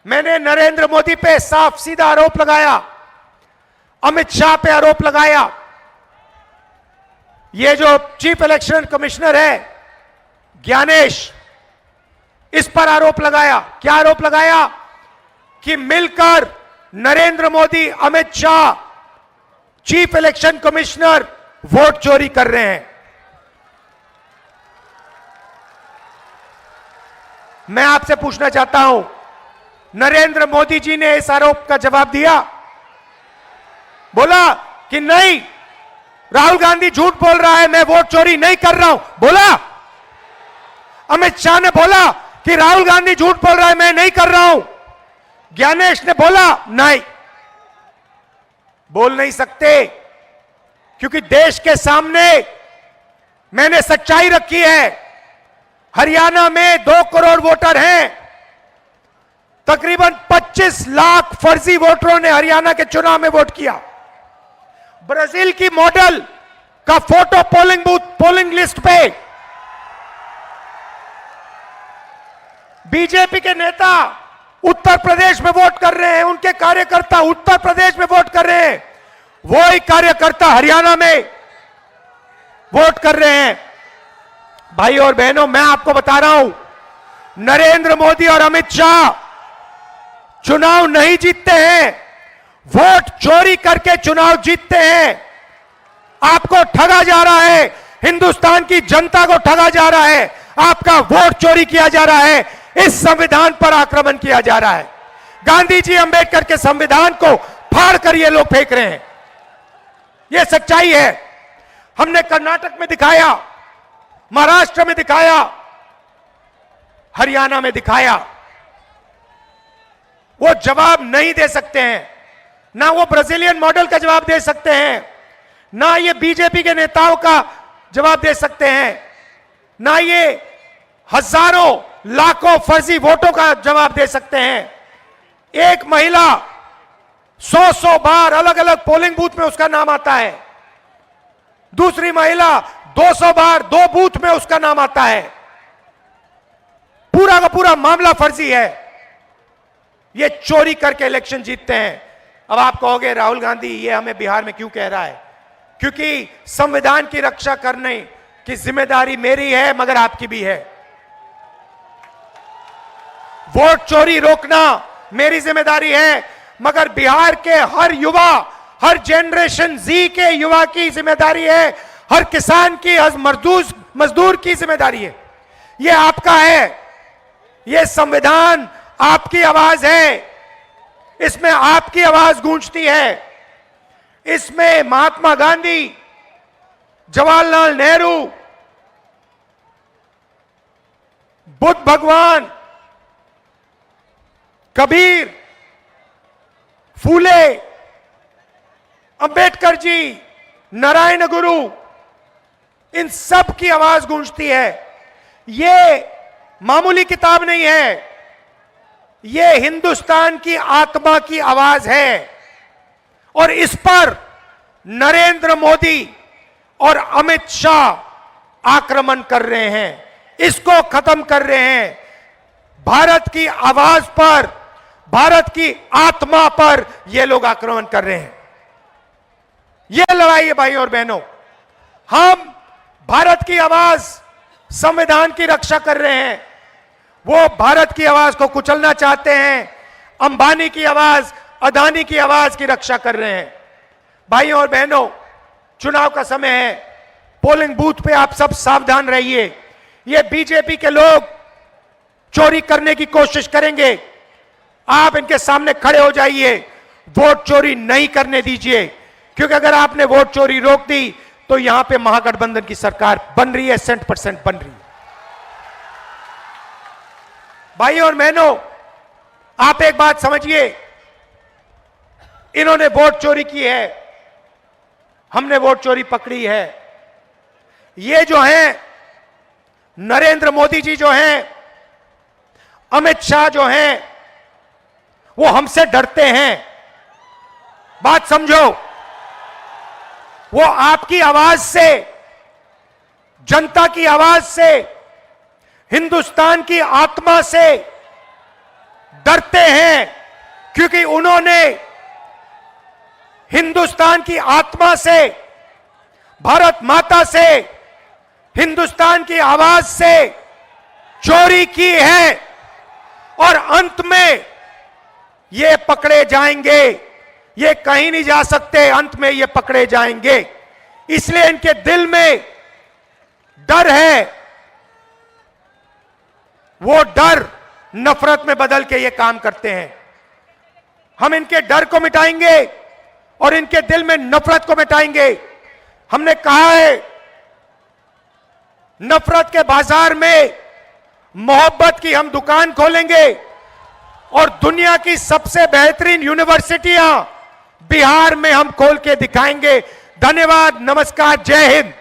मैंने नरेंद्र मोदी पे साफ सीधा आरोप लगाया, अमित शाह पे आरोप लगाया, ये जो चीफ इलेक्शन कमिश्नर है ज्ञानेश, इस पर आरोप लगाया। क्या आरोप लगाया? कि मिलकर Narendra Modi, Amit Shah, chief election commissioner vote चोरी कर रहे हैं। मैं आपसे पूछना चाहता हूं, नरेंद्र मोदी जी ने इस आरोप का जवाब दिया? बोला कि नहीं, राहुल गांधी झूठ बोल रहा है, मैं वोट चोरी नहीं कर रहा हूं, बोला? अमित शाह ने बोला कि राहुल गांधी झूठ बोल रहा है, मैं नहीं कर रहा हूं? ज्ञानेश ने बोला नहीं। बोल नहीं सकते, क्योंकि देश के सामने मैंने सच्चाई रखी है। हरियाणा में 2 करोड़ वोटर हैं, तकरीबन 25 लाख फर्जी वोटरों ने हरियाणा के चुनाव में वोट किया। ब्राजील की मॉडल का photo polling booth, polling list पे बीजेपी के नेता उत्तर प्रदेश में वोट कर रहे हैं, उनके कार्यकर्ता उत्तर प्रदेश में वोट कर रहे हैं, वही कार्यकर्ता हरियाणा में वोट कर रहे हैं। भाई और बहनों, मैं आपको बता रहा हूं, नरेंद्र मोदी और अमित शाह चुनाव नहीं जीतते हैं, वोट चोरी करके चुनाव जीतते हैं। आपको ठगा जा रहा है, हिंदुस्तान की जनता को ठगा जा रहा है, आपका वोट चोरी किया जा रहा है, इस संविधान पर आक्रमण किया जा रहा है। गांधी जी, अंबेडकर के संविधान को फाड़ कर ये लोग फेंक रहे हैं। ये सच्चाई है। हमने कर्नाटक में दिखाया, महाराष्ट्र में दिखाया, हरियाणा में दिखाया। वो जवाब नहीं दे सकते हैं, ना वो ब्राजीलियन मॉडल का जवाब दे सकते हैं, ना ये बीजेपी के नेताओं का जवाब दे सकते हैं, ना ये हजारों लाखों फर्जी वोटों का जवाब दे सकते हैं। एक महिला 100 बार अलग अलग पोलिंग बूथ में उसका नाम आता है, दूसरी महिला 200 बार 2 बूथ में उसका नाम आता है। पूरा का पूरा मामला फर्जी है। ये चोरी करके इलेक्शन जीतते हैं। अब आप कहोगे राहुल गांधी ये हमें बिहार में क्यों कह रहा है? क्योंकि संविधान की रक्षा करने की जिम्मेदारी मेरी है, मगर आपकी भी है। वोट चोरी रोकना मेरी जिम्मेदारी है, मगर बिहार के हर युवा, हर जनरेशन जी के युवा की जिम्मेदारी है, हर किसान की, हर मजदूर की जिम्मेदारी है। ये आपका है। ये संविधान आपकी आवाज है, इसमें आपकी आवाज गूंजती है। इसमें महात्मा गांधी, जवाहरलाल नेहरू, बुद्ध भगवान, कबीर, फूले, अंबेडकर जी, नारायण गुरु, इन सब की आवाज गूंजती है। ये मामूली किताब नहीं है, ये हिंदुस्तान की आत्मा की आवाज है। और इस पर नरेंद्र मोदी और अमित शाह आक्रमण कर रहे हैं, इसको खत्म कर रहे हैं। भारत की आवाज पर, भारत की आत्मा पर ये लोग आक्रमण कर रहे हैं। यह लड़ाई है भाई और बहनों। हम भारत की आवाज, संविधान की रक्षा कर रहे हैं, वो भारत की आवाज को कुचलना चाहते हैं। अंबानी की आवाज, अदानी की आवाज की रक्षा कर रहे हैं। भाइयों और बहनों, चुनाव का समय है, पोलिंग बूथ पे आप सब सावधान रहिए। ये बीजेपी के लोग चोरी करने की कोशिश करेंगे, आप इनके सामने खड़े हो जाइए, वोट चोरी नहीं करने दीजिए। क्योंकि अगर आपने वोट चोरी रोक दी तो यहां पे महागठबंधन की सरकार बन रही है, 100% बन रही है। भाइयों और बहनों, आप एक बात समझिए, इन्होंने वोट चोरी की है, हमने वोट चोरी पकड़ी है। ये जो हैं नरेंद्र मोदी जी जो हैं, अमित शाह जो हैं, वो हमसे डरते हैं। बात समझो, वो आपकी आवाज से, जनता की आवाज से, हिंदुस्तान की आत्मा से डरते हैं। क्योंकि उन्होंने हिंदुस्तान की आत्मा से, भारत माता से, हिंदुस्तान की आवाज से चोरी की है और अंत में ये पकड़े जाएंगे। ये कहीं नहीं जा सकते, अंत में ये पकड़े जाएंगे। इसलिए इनके दिल में डर है, वो डर नफरत में बदल के ये काम करते हैं। हम इनके डर को मिटाएंगे और इनके दिल में नफरत को मिटाएंगे। हमने कहा है नफरत के बाजार में मोहब्बत की हम दुकान खोलेंगे और दुनिया की सबसे बेहतरीन यूनिवर्सिटियां बिहार में हम खोल के दिखाएंगे। धन्यवाद, नमस्कार, जय हिंद।